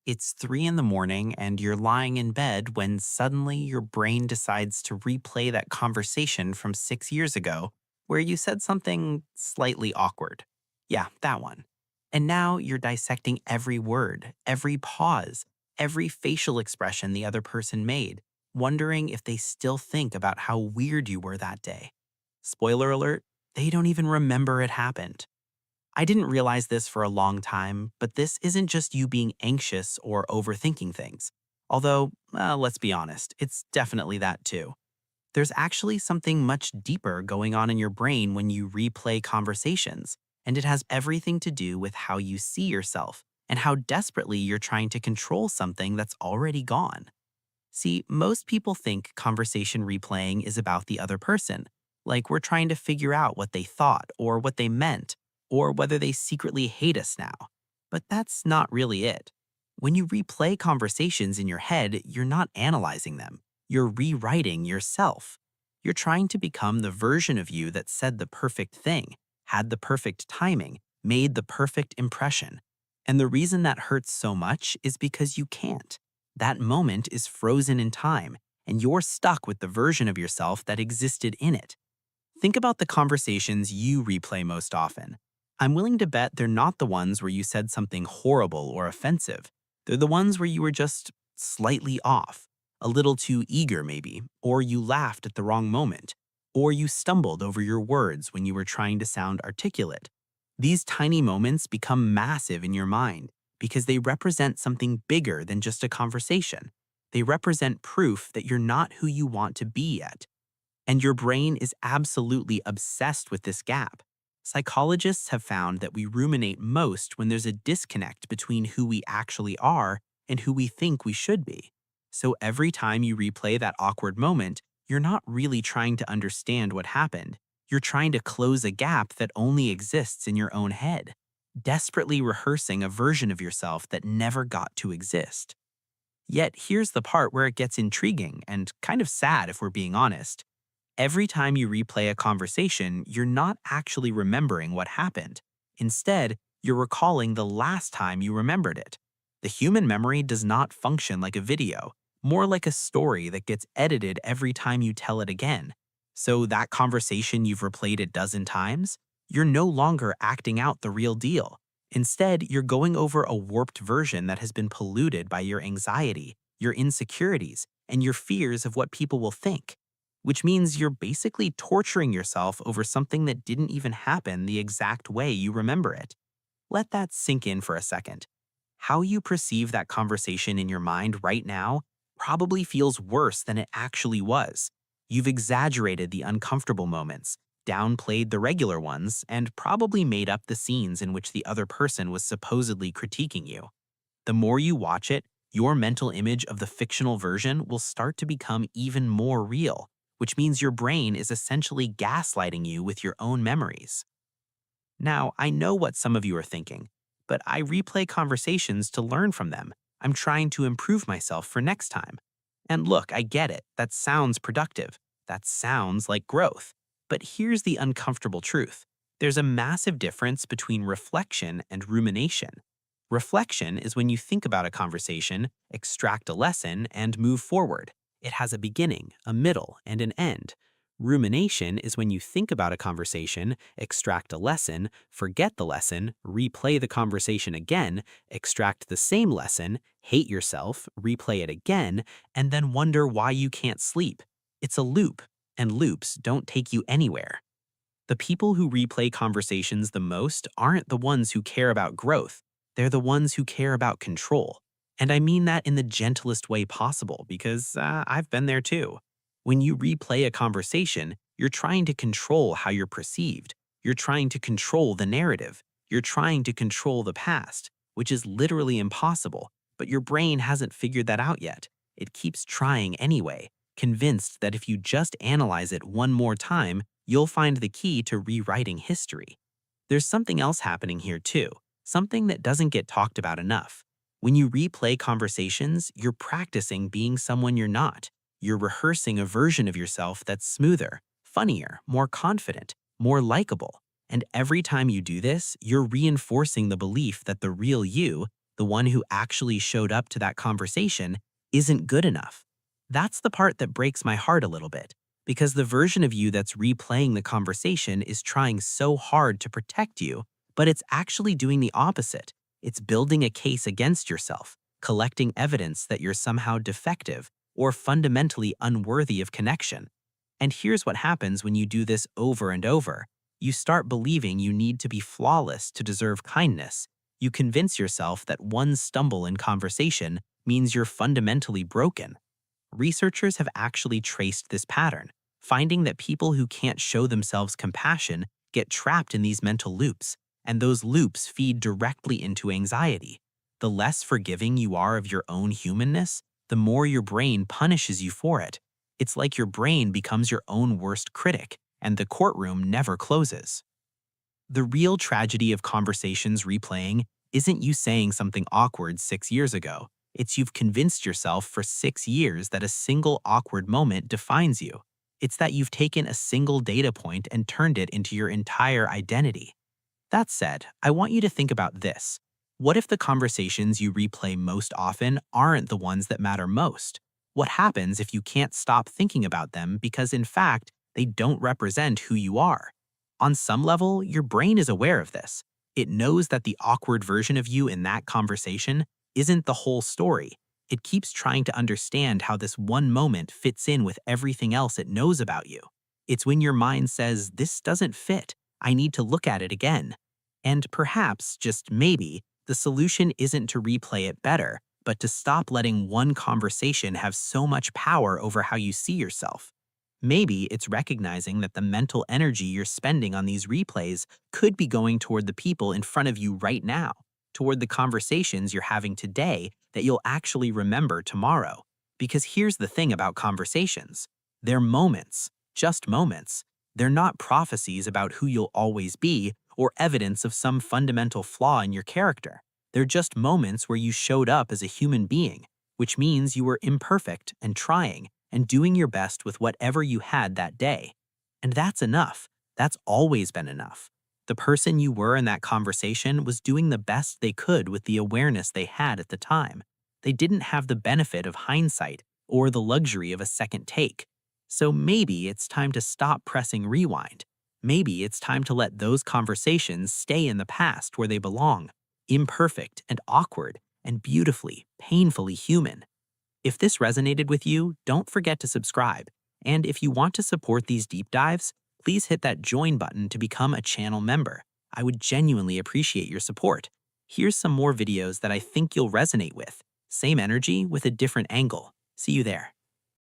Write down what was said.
It's 3 in the morning and you're lying in bed when suddenly your brain decides to replay that conversation from 6 years ago where you said something slightly awkward. Yeah, that one. And now you're dissecting every word, every pause, every facial expression the other person made, wondering if they still think about how weird you were that day. Spoiler alert, they don't even remember it happened. I didn't realize this for a long time, but this isn't just you being anxious or overthinking things. Although, let's be honest, it's definitely that too. There's actually something much deeper going on in your brain when you replay conversations, and it has everything to do with how you see yourself and how desperately you're trying to control something that's already gone. See, most people think conversation replaying is about the other person, like we're trying to figure out what they thought or what they meant, or whether they secretly hate us now. But that's not really it. When you replay conversations in your head, you're not analyzing them. You're rewriting yourself. You're trying to become the version of you that said the perfect thing, had the perfect timing, made the perfect impression. And the reason that hurts so much is because you can't. That moment is frozen in time, and you're stuck with the version of yourself that existed in it. Think about the conversations you replay most often. I'm willing to bet they're not the ones where you said something horrible or offensive. They're the ones where you were just slightly off, a little too eager maybe, or you laughed at the wrong moment, or you stumbled over your words when you were trying to sound articulate. These tiny moments become massive in your mind because they represent something bigger than just a conversation. They represent proof that you're not who you want to be yet. And your brain is absolutely obsessed with this gap. Psychologists have found that we ruminate most when there's a disconnect between who we actually are and who we think we should be. So every time you replay that awkward moment, you're not really trying to understand what happened. You're trying to close a gap that only exists in your own head, desperately rehearsing a version of yourself that never got to exist. Yet here's the part where it gets intriguing and kind of sad if we're being honest. Every time you replay a conversation, you're not actually remembering what happened. Instead, you're recalling the last time you remembered it. The human memory does not function like a video, more like a story that gets edited every time you tell it again. So that conversation you've replayed a dozen times, you're no longer acting out the real deal. Instead, you're going over a warped version that has been polluted by your anxiety, your insecurities, and your fears of what people will think, which means you're basically torturing yourself over something that didn't even happen the exact way you remember it. Let that sink in for a second. How you perceive that conversation in your mind right now probably feels worse than it actually was. You've exaggerated the uncomfortable moments, downplayed the regular ones, and probably made up the scenes in which the other person was supposedly critiquing you. The more you watch it, your mental image of the fictional version will start to become even more real, which means your brain is essentially gaslighting you with your own memories. Now, I know what some of you are thinking, but I replay conversations to learn from them. I'm trying to improve myself for next time. And look, I get it. That sounds productive. That sounds like growth. But here's the uncomfortable truth. There's a massive difference between reflection and rumination. Reflection is when you think about a conversation, extract a lesson, and move forward. It has a beginning, a middle, and an end. Rumination is when you think about a conversation, extract a lesson, forget the lesson, replay the conversation again, extract the same lesson, hate yourself, replay it again, and then wonder why you can't sleep. It's a loop, and loops don't take you anywhere. The people who replay conversations the most aren't the ones who care about growth. They're the ones who care about control. And I mean that in the gentlest way possible because I've been there too. When you replay a conversation, you're trying to control how you're perceived. You're trying to control the narrative. You're trying to control the past, which is literally impossible, but your brain hasn't figured that out yet. It keeps trying anyway, convinced that if you just analyze it one more time, you'll find the key to rewriting history. There's something else happening here too, something that doesn't get talked about enough. When you replay conversations, you're practicing being someone you're not. You're rehearsing a version of yourself that's smoother, funnier, more confident, more likable. And every time you do this, you're reinforcing the belief that the real you, the one who actually showed up to that conversation, isn't good enough. That's the part that breaks my heart a little bit, because the version of you that's replaying the conversation is trying so hard to protect you, but it's actually doing the opposite. It's building a case against yourself, collecting evidence that you're somehow defective or fundamentally unworthy of connection. And here's what happens when you do this over and over. You start believing you need to be flawless to deserve kindness. You convince yourself that one stumble in conversation means you're fundamentally broken. Researchers have actually traced this pattern, finding that people who can't show themselves compassion get trapped in these mental loops, and those loops feed directly into anxiety. The less forgiving you are of your own humanness, the more your brain punishes you for it. It's like your brain becomes your own worst critic, and the courtroom never closes. The real tragedy of conversations replaying isn't you saying something awkward 6 years ago. It's you've convinced yourself for 6 years that a single awkward moment defines you. It's that you've taken a single data point and turned it into your entire identity. That said, I want you to think about this. What if the conversations you replay most often aren't the ones that matter most? What happens if you can't stop thinking about them because, in fact, they don't represent who you are? On some level, your brain is aware of this. It knows that the awkward version of you in that conversation isn't the whole story. It keeps trying to understand how this one moment fits in with everything else it knows about you. It's when your mind says, "This doesn't fit. I need to look at it again." And perhaps, just maybe, the solution isn't to replay it better, but to stop letting one conversation have so much power over how you see yourself. Maybe it's recognizing that the mental energy you're spending on these replays could be going toward the people in front of you right now, toward the conversations you're having today that you'll actually remember tomorrow. Because here's the thing about conversations. They're moments, just moments. They're not prophecies about who you'll always be or evidence of some fundamental flaw in your character. They're just moments where you showed up as a human being, which means you were imperfect and trying and doing your best with whatever you had that day. And that's enough. That's always been enough. The person you were in that conversation was doing the best they could with the awareness they had at the time. They didn't have the benefit of hindsight or the luxury of a second take. So maybe it's time to stop pressing rewind. Maybe it's time to let those conversations stay in the past where they belong, imperfect and awkward and beautifully, painfully human. If this resonated with you, don't forget to subscribe. And if you want to support these deep dives, please hit that join button to become a channel member. I would genuinely appreciate your support. Here's some more videos that I think you'll resonate with. Same energy with a different angle. See you there.